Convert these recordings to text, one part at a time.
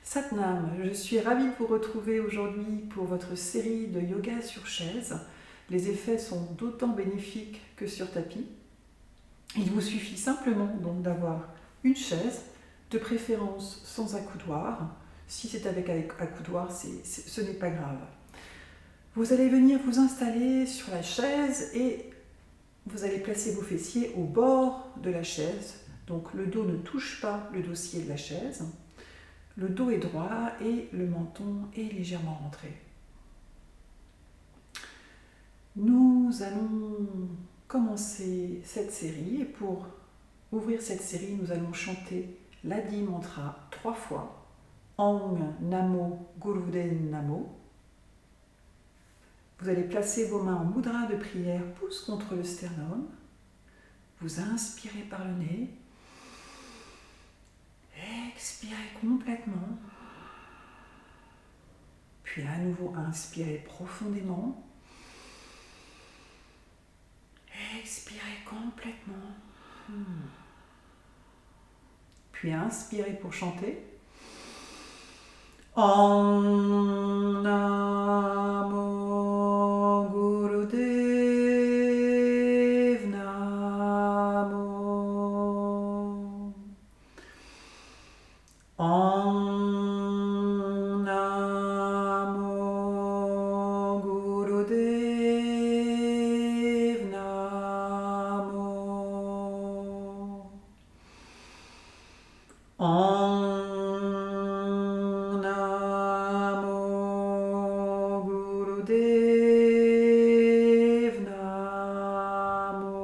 Satnam, je suis ravie de vous retrouver aujourd'hui pour votre série de yoga sur chaise. Les effets sont d'autant bénéfiques que sur tapis. Il vous suffit simplement donc d'avoir une chaise, de préférence sans accoudoir. Si c'est avec accoudoir, ce n'est pas grave. Vous allez venir vous installer sur la chaise et vous allez placer vos fessiers au bord de la chaise. Donc le dos ne touche pas le dossier de la chaise. Le dos est droit et le menton est légèrement rentré. Nous allons commencer cette série et pour ouvrir cette série, nous allons chanter l'Adi Mantra 3 fois. Aum Namo Gurudev Namo. Vous allez placer vos mains en mudra de prière, pouce contre le sternum. Vous inspirez par le nez. Expirez complètement. Puis à nouveau, inspirez profondément. Expirez complètement. Puis inspirez pour chanter. Om Namo Gurudev Namo. Om Namo Gurudev Namo. Om Namo Gurudev Namo.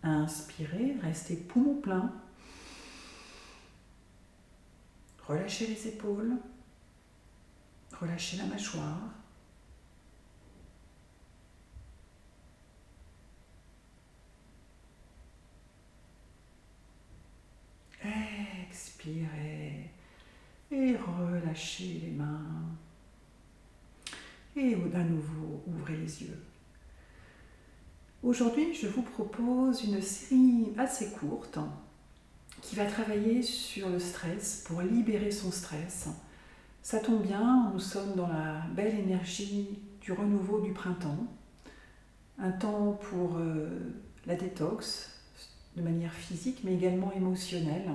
Inspirez, restez poumon plein. Relâchez les épaules, relâchez la mâchoire. Expirez et relâchez les mains. Et à nouveau, ouvrez les yeux. Aujourd'hui, je vous propose une série assez courte qui va travailler sur le stress pour libérer son stress. Ça tombe bien, nous sommes dans la belle énergie du renouveau du printemps, un temps pour la détox de manière physique mais également émotionnelle.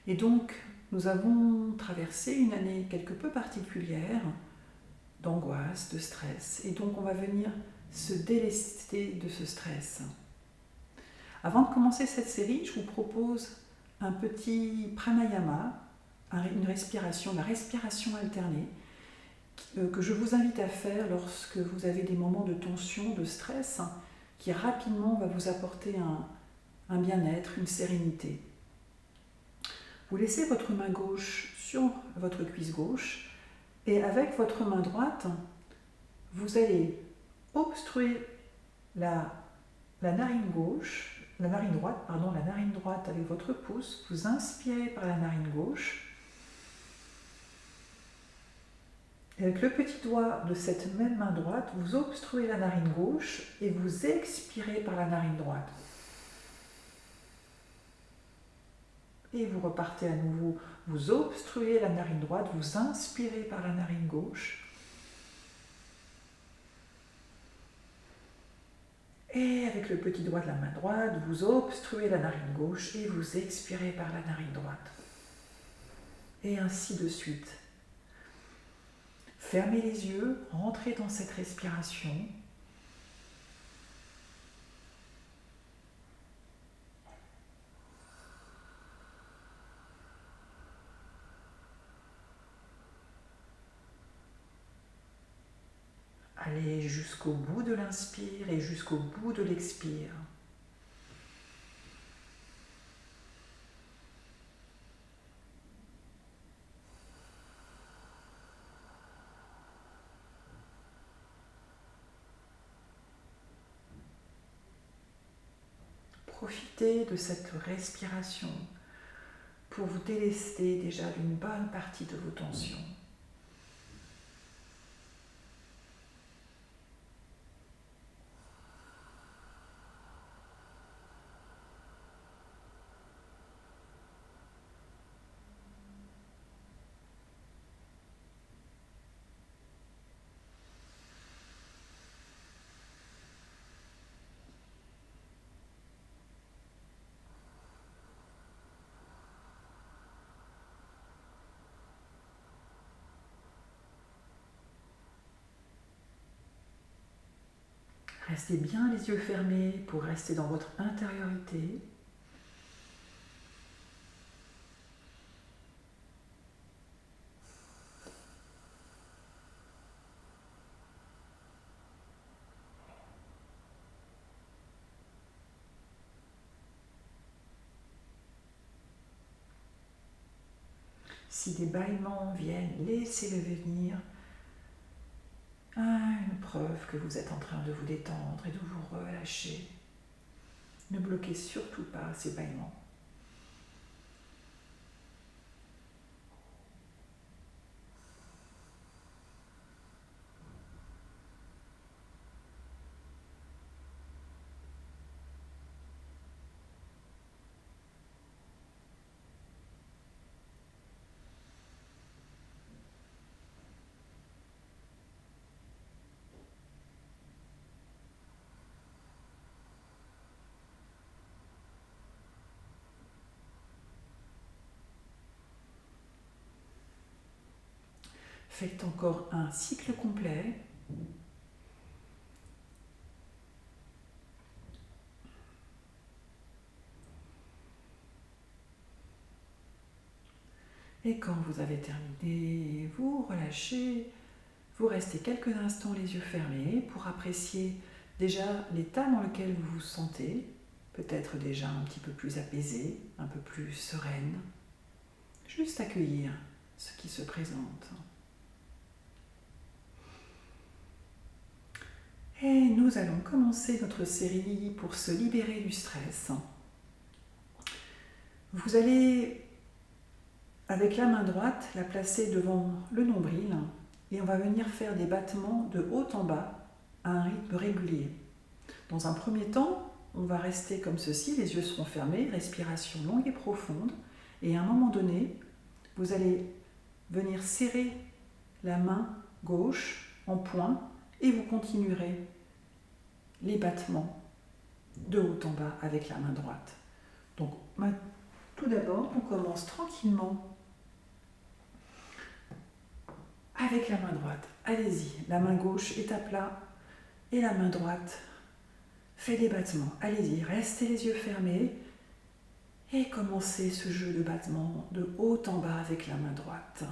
Et donc, nous avons traversé une année quelque peu particulière d'angoisse, de stress, et donc on va venir se délester de ce stress. Avant de commencer cette série, je vous propose un petit pranayama, une respiration, la respiration alternée, que je vous invite à faire lorsque vous avez des moments de tension, de stress, qui rapidement va vous apporter un bien-être, une sérénité. Vous laissez votre main gauche sur votre cuisse gauche et avec votre main droite, vous allez obstruer la narine gauche, la narine droite avec votre pouce. Vous inspirez par la narine gauche. Et avec le petit doigt de cette même main droite, vous obstruez la narine gauche et vous expirez par la narine droite. Et vous repartez à nouveau, vous obstruez la narine droite, vous inspirez par la narine gauche. Et avec le petit doigt de la main droite, vous obstruez la narine gauche et vous expirez par la narine droite. Et ainsi de suite. Fermez les yeux, rentrez dans cette respiration. Allez jusqu'au bout de l'inspire et jusqu'au bout de l'expire. Profitez de cette respiration pour vous délester déjà d'une bonne partie de vos tensions. Restez bien les yeux fermés pour rester dans votre intériorité. Si des bâillements viennent, laissez-le venir. Une preuve que vous êtes en train de vous détendre et de vous relâcher. Ne bloquez surtout pas ces bâillements. Faites encore un cycle complet. Et quand vous avez terminé, vous relâchez, vous restez quelques instants les yeux fermés pour apprécier déjà l'état dans lequel vous vous sentez, peut-être déjà un petit peu plus apaisé, un peu plus sereine. Juste accueillir ce qui se présente. Et nous allons commencer notre série pour se libérer du stress. Vous allez, avec la main droite, la placer devant le nombril et on va venir faire des battements de haut en bas à un rythme régulier. Dans un premier temps, on va rester comme ceci, les yeux seront fermés, respiration longue et profonde, et à un moment donné, vous allez venir serrer la main gauche en poing et vous continuerez les battements de haut en bas avec la main droite. Donc, tout d'abord, on commence tranquillement avec la main droite. Allez-y, la main gauche est à plat et la main droite fait des battements. Allez-y, restez les yeux fermés et commencez ce jeu de battements de haut en bas avec la main droite.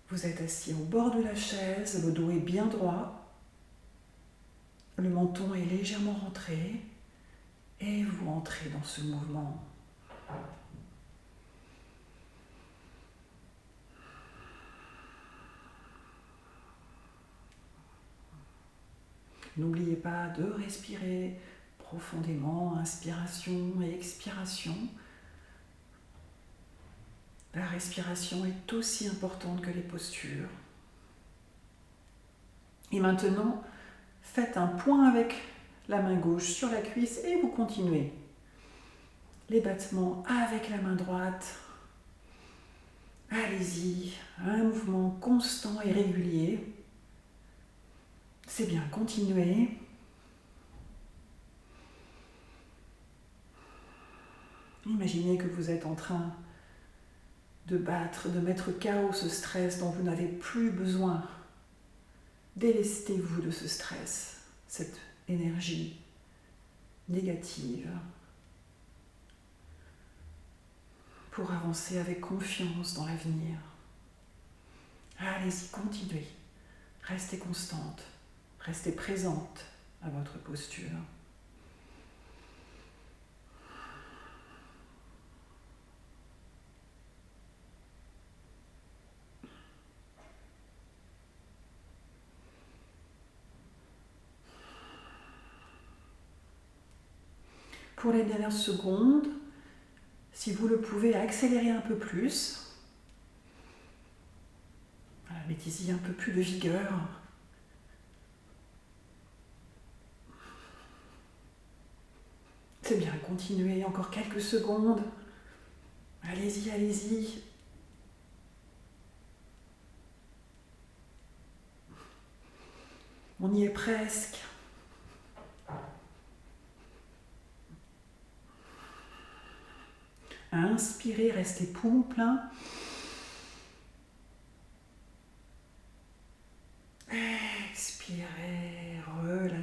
Vous êtes assis au bord de la chaise, le dos est bien droit. Le menton est légèrement rentré et vous entrez dans ce mouvement. N'oubliez pas de respirer profondément, inspiration et expiration. La respiration est aussi importante que les postures. Et maintenant, faites un point avec la main gauche sur la cuisse et vous continuez. Les battements avec la main droite. Allez-y, un mouvement constant et régulier. C'est bien, continuez. Imaginez que vous êtes en train de battre, de mettre KO ce stress dont vous n'avez plus besoin. Délestez-vous de ce stress, cette énergie négative, pour avancer avec confiance dans l'avenir. Allez-y, continuez. Restez constante, restez présente à votre posture. Pour les dernières secondes, si vous le pouvez, accélérez un peu plus. Voilà, mettez-y un peu plus de vigueur. C'est bien, continuez encore quelques secondes. Allez-y, allez-y. On y est presque. Inspirez, restez poumon plein. Expirez,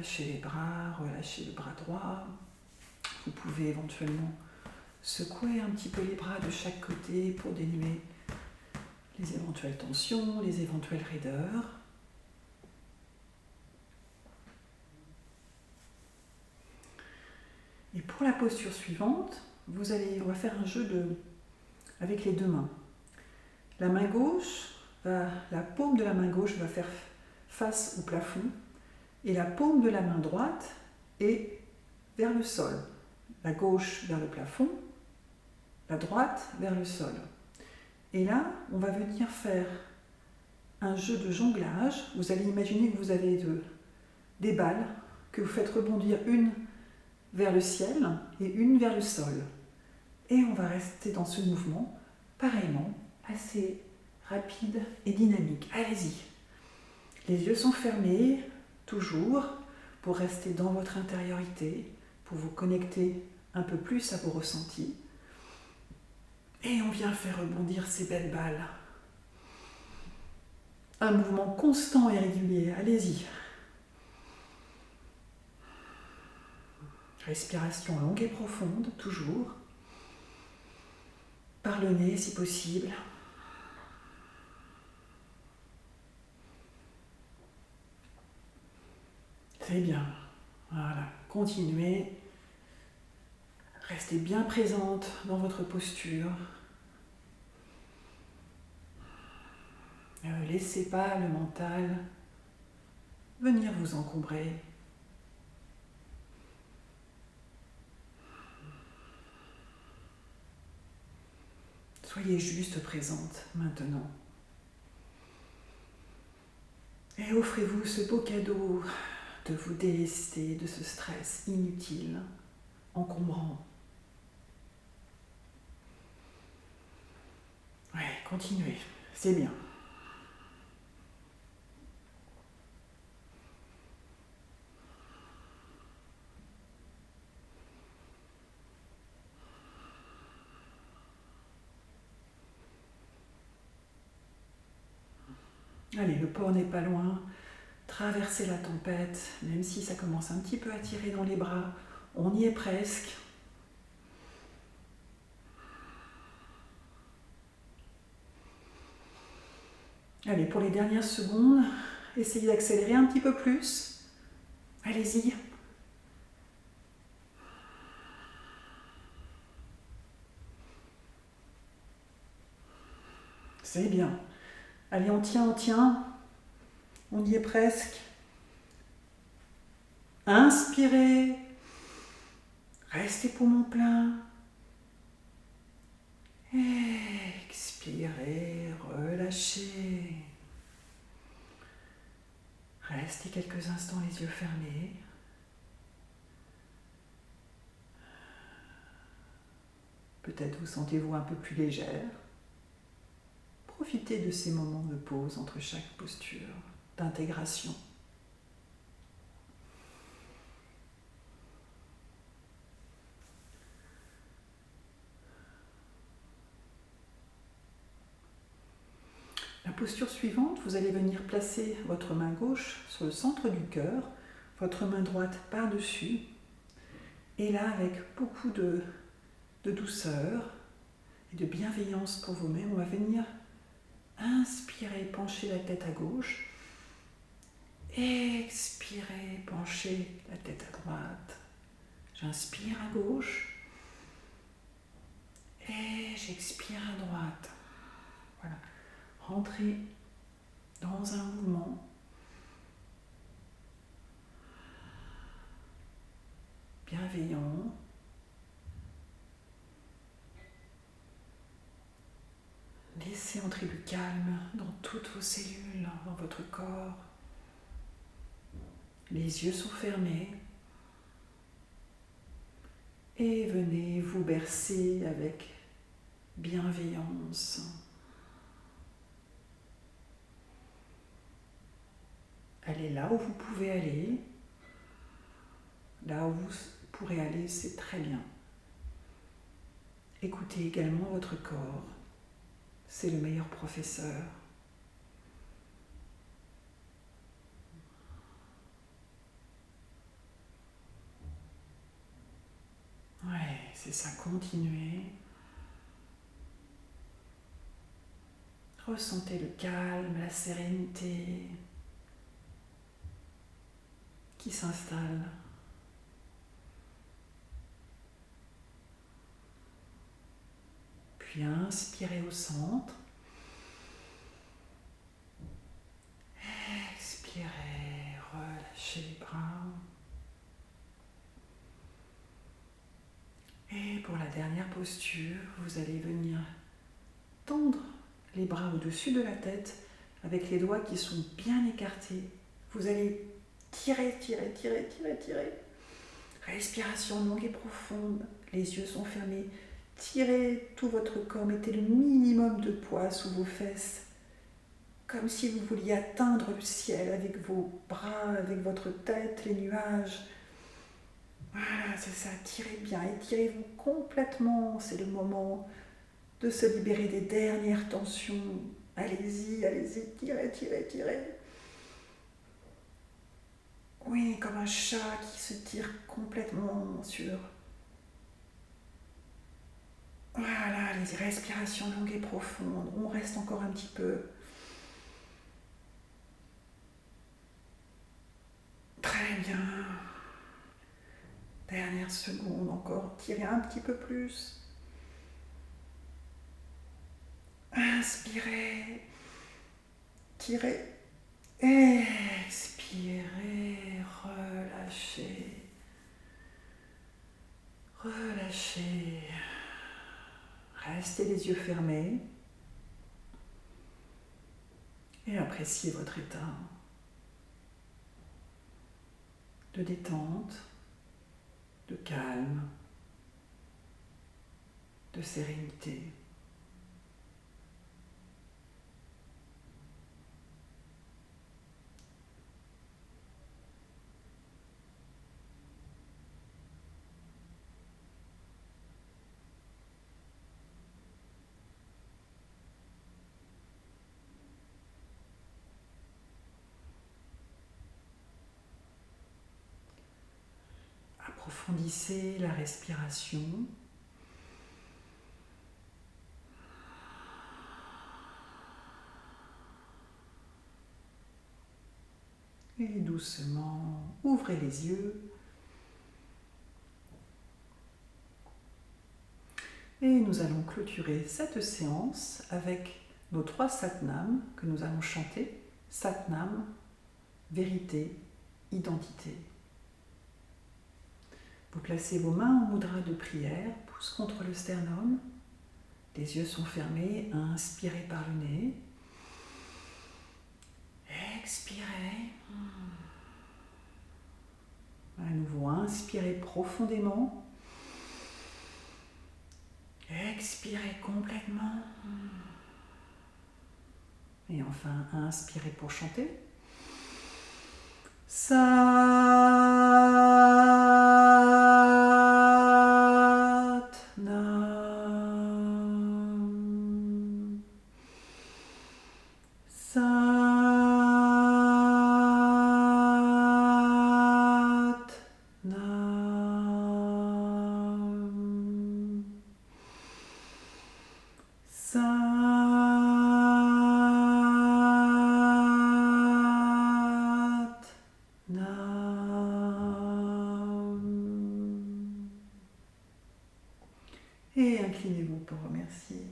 relâchez les bras, relâchez le bras droit. Vous pouvez éventuellement secouer un petit peu les bras de chaque côté pour dénuer les éventuelles tensions, les éventuelles raideurs. Et pour la posture suivante, on va faire un jeu avec les deux mains. La paume de la main gauche va faire face au plafond et la paume de la main droite est vers le sol. La gauche vers le plafond, la droite vers le sol. Et là, on va venir faire un jeu de jonglage. Vous allez imaginer que vous avez des balles que vous faites rebondir une vers le ciel et une vers le sol. Et on va rester dans ce mouvement, pareillement, assez rapide et dynamique. Allez-y. Les yeux sont fermés, toujours, pour rester dans votre intériorité, pour vous connecter un peu plus à vos ressentis. Et on vient faire rebondir ces belles balles. Un mouvement constant et régulier. Allez-y. Respiration longue et profonde, toujours. Par le nez si possible. C'est bien. Voilà. Continuez. Restez bien présente dans votre posture. Ne laissez pas le mental venir vous encombrer. Soyez juste présente maintenant. Et offrez-vous ce beau cadeau de vous délester de ce stress inutile, encombrant. Ouais, continuez, c'est bien. Allez, le port n'est pas loin. Traversez la tempête, même si ça commence un petit peu à tirer dans les bras. On y est presque. Allez, pour les dernières secondes, essayez d'accélérer un petit peu plus. Allez-y. C'est bien. Allez, on tient. On y est presque. Inspirez. Restez poumon plein. Expirez, relâchez. Restez quelques instants les yeux fermés. Peut-être vous sentez-vous un peu plus légère. Profitez de ces moments de pause entre chaque posture, d'intégration. La posture suivante, vous allez venir placer votre main gauche sur le centre du cœur, votre main droite par-dessus. Et là, avec beaucoup de douceur et de bienveillance pour vous-même, on va venir inspirer, pencher la tête à gauche. Expirez, penchez la tête à droite. J'inspire à gauche et j'expire à droite. Voilà. Rentrez dans un mouvement bienveillant. Laissez entrer du calme dans toutes vos cellules, dans votre corps. Les yeux sont fermés. Et venez vous bercer avec bienveillance. Allez là où vous pouvez aller. Là où vous pourrez aller, c'est très bien. Écoutez également votre corps. C'est le meilleur professeur. C'est ça, continuez. Ressentez le calme, la sérénité qui s'installe. Puis inspirez au centre. Expirez, relâchez les bras. Et pour la dernière posture, vous allez venir tendre les bras au-dessus de la tête avec les doigts qui sont bien écartés. Vous allez tirer. Respiration longue et profonde. Les yeux sont fermés. Tirez tout votre corps. Mettez le minimum de poids sous vos fesses. Comme si vous vouliez atteindre le ciel avec vos bras, avec votre tête, les nuages. Voilà, c'est ça. Tirez bien. Étirez-vous complètement. C'est le moment de se libérer des dernières tensions. Allez-y, tirez. Oui, comme un chat qui se tire complètement sur... Voilà, les respirations longues et profondes. On reste encore un petit peu. Très bien. Dernière seconde encore. Tirez un petit peu plus. Inspirez, tirez, expirez, relâchez. Restez les yeux fermés et appréciez votre état de détente, de calme, de sérénité. Approfondissez la respiration. Et doucement, ouvrez les yeux. Et nous allons clôturer cette séance avec nos 3 satnams que nous allons chanter. Satnam, vérité, identité. Vous placez vos mains en mudra de prière, pouce contre le sternum. Les yeux sont fermés, inspirez par le nez. Expirez. À nouveau, inspirez profondément. Expirez complètement. Et enfin, inspirez pour chanter. Satnam. Satnam. Et inclinez-vous pour remercier.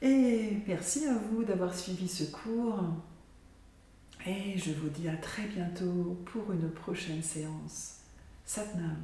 Et merci à vous d'avoir suivi ce cours. Et je vous dis à très bientôt pour une prochaine séance. Satnam.